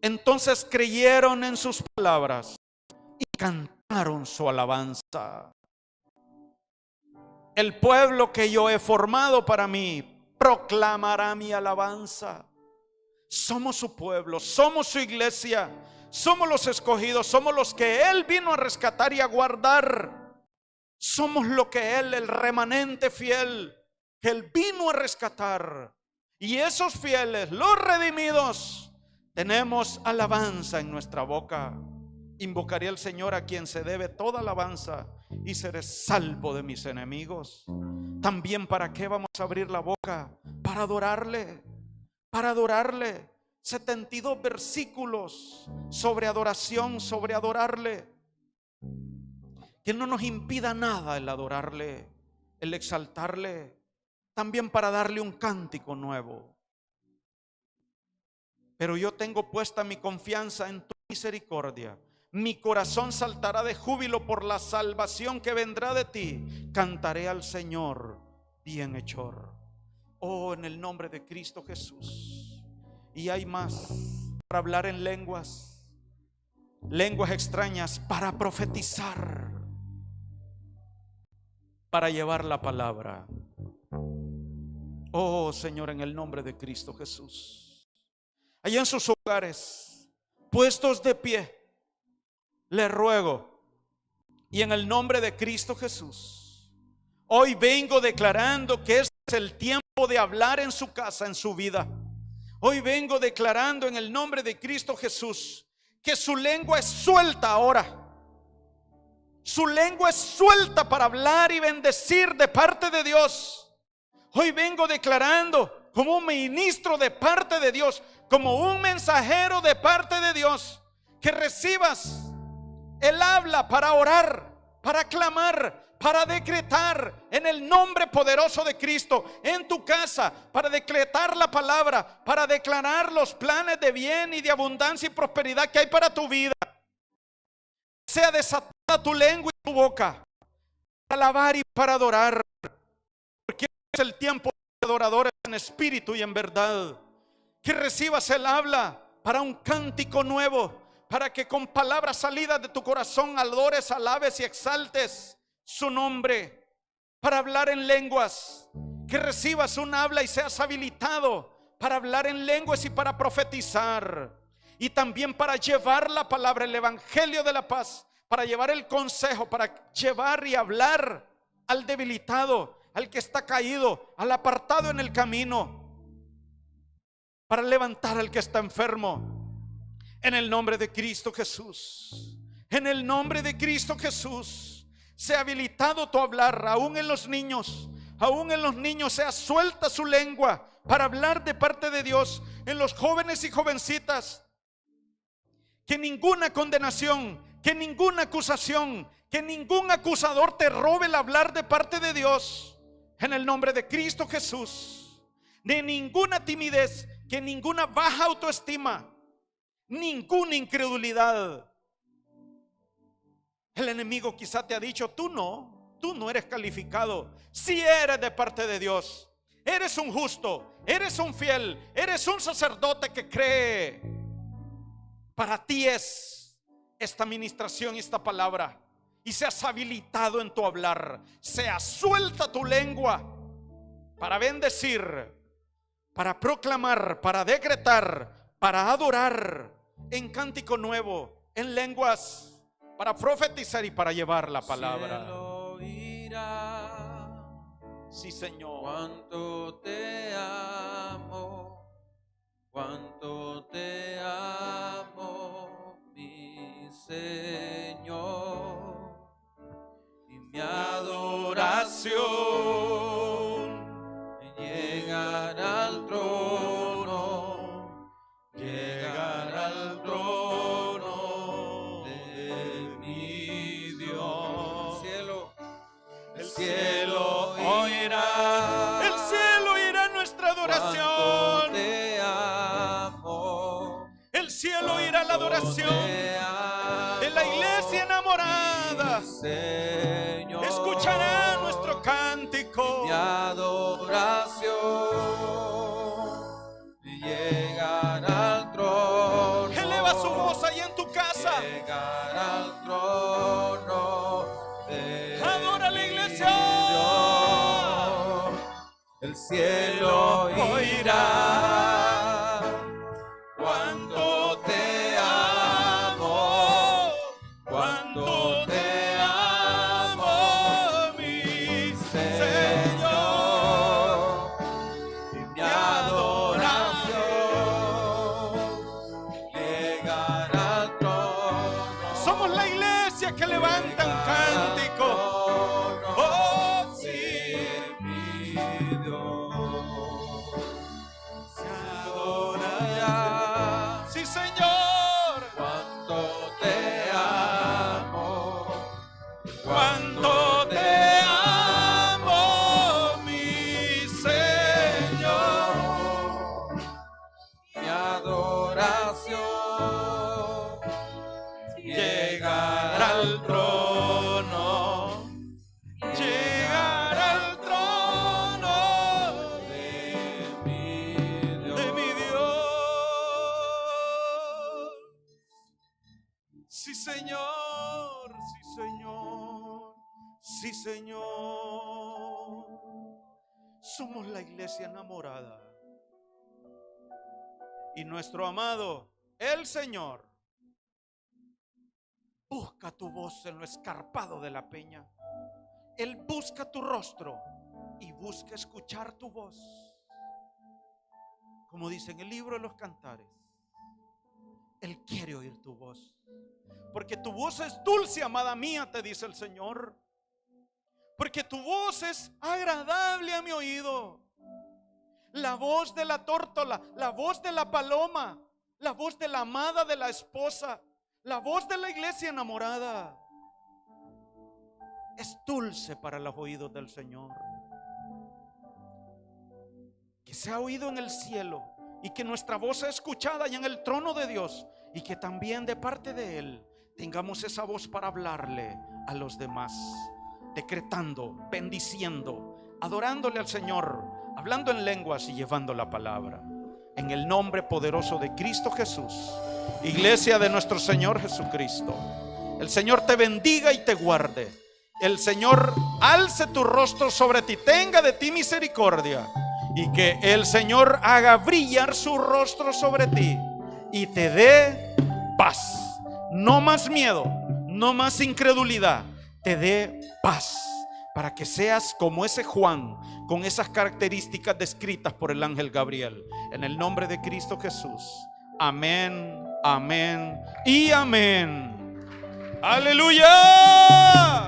Entonces creyeron en sus palabras y cantaron su alabanza. El pueblo que yo he formado para mí proclamará mi alabanza. Somos su pueblo, somos su iglesia, somos los escogidos, somos los que Él vino a rescatar y a guardar. Somos lo que Él, el remanente fiel, que Él vino a rescatar. Y esos fieles, los redimidos, tenemos alabanza en nuestra boca. Invocaré al Señor, a quien se debe toda alabanza, y seré salvo de mis enemigos. También, ¿para qué vamos a abrir la boca? Para adorarle, para adorarle. 72 versículos sobre adoración, sobre adorarle. Que no nos impida nada el adorarle, el exaltarle. También para darle un cántico nuevo. Pero yo tengo puesta mi confianza en tu misericordia. Mi corazón saltará de júbilo por la salvación que vendrá de ti. Cantaré al Señor bienhechor. Oh, en el nombre de Cristo Jesús. Y hay más. Para hablar en lenguas, lenguas extrañas, para profetizar, para llevar la palabra. Oh Señor, en el nombre de Cristo Jesús, allá en sus hogares, puestos de pie, le ruego, y en el nombre de Cristo Jesús, hoy vengo declarando que este es el tiempo de hablar en su casa, en su vida. Hoy vengo declarando en el nombre de Cristo Jesús que su lengua es suelta ahora. Su lengua es suelta para hablar y bendecir de parte de Dios. Hoy vengo declarando como un ministro de parte de Dios, como un mensajero de parte de Dios, que recibas el habla para orar, para clamar, para decretar en el nombre poderoso de Cristo en tu casa, para decretar la palabra, para declarar los planes de bien y de abundancia y prosperidad que hay para tu vida. Sea desatada tu lengua y tu boca para alabar y para adorar, porque es el tiempo de adoradores en espíritu y en verdad. Que recibas el habla para un cántico nuevo, para que con palabras salidas de tu corazón adores, alabes y exaltes su nombre. Para hablar en lenguas, que recibas un habla y seas habilitado para hablar en lenguas y para profetizar. Y también para llevar la palabra, el evangelio de la paz, para llevar el consejo, para llevar y hablar al debilitado, al que está caído, al apartado en el camino, para levantar al que está enfermo. En el nombre de Cristo Jesús, en el nombre de Cristo Jesús, sea habilitado tu hablar, aún en los niños. Aún en los niños sea suelta su lengua para hablar de parte de Dios. En los jóvenes y jovencitas, que ninguna condenación, que ninguna acusación, que ningún acusador te robe el hablar de parte de Dios. En el nombre de Cristo Jesús, de ninguna timidez, que ninguna baja autoestima, ninguna incredulidad. El enemigo quizá te ha dicho: tú no eres calificado. Si eres de parte de Dios, eres un justo, eres un fiel, eres un sacerdote que cree. Para ti es esta ministración y esta palabra, y seas habilitado en tu hablar. Sea suelta tu lengua para bendecir, para proclamar, para decretar, para adorar en cántico nuevo, en lenguas, para profetizar y para llevar la palabra. Cielo irá. Sí, Señor. Cuánto te amo, cuánto te amo, mi Señor. Y mi adoración llegará al trono, llegará al trono de mi Dios. El cielo oirá, El cielo oirá nuestra adoración. te amo. El cielo oirá la adoración de la iglesia morada Señor, escuchará nuestro cántico. mi adoración llegará al trono. Eleva su voz ahí en tu casa. Llegará al trono de Adora la iglesia. Dios. El cielo oirá cuando te amo, cuando te amo, mi Señor, y mi adoración llegará al trono. Somos la iglesia que levanta un cántico. Oh, Sí, mi Dios, se adorará. sí, Señor. Cuánto te amo, Cuánto te amo, mi Señor. mi adoración llegará al trono, Llegar al trono de mi Dios. de mi Dios. Sí, Señor, sí, Señor, sí, Señor. Somos la iglesia enamorada. Y nuestro amado, el Señor, busca tu voz en lo escarpado de la peña. Él busca tu rostro y busca escuchar tu voz. Como dice en el libro de los Cantares, Él quiere oír tu voz. Porque tu voz es dulce, amada mía, te dice el Señor. Porque tu voz es agradable a mi oído. La voz de la tórtola, la voz de la paloma, la voz de la amada de la esposa, la voz de la iglesia enamorada es dulce para los oídos del Señor. Que sea oído en el cielo y que nuestra voz sea escuchada y en el trono de Dios, y que también de parte de Él tengamos esa voz para hablarle a los demás, decretando, bendiciendo, adorándole al Señor, hablando en lenguas y llevando la palabra. En el nombre poderoso de Cristo Jesús, iglesia de nuestro Señor Jesucristo, el Señor te bendiga y te guarde. El Señor alce tu rostro sobre ti, tenga de ti misericordia, y que el Señor haga brillar su rostro sobre ti y te dé paz. No más miedo, no más incredulidad, te dé paz, para que seas como ese Juan, con esas características descritas por el ángel Gabriel. En el nombre de Cristo Jesús. Amén, amén y amén. Aleluya.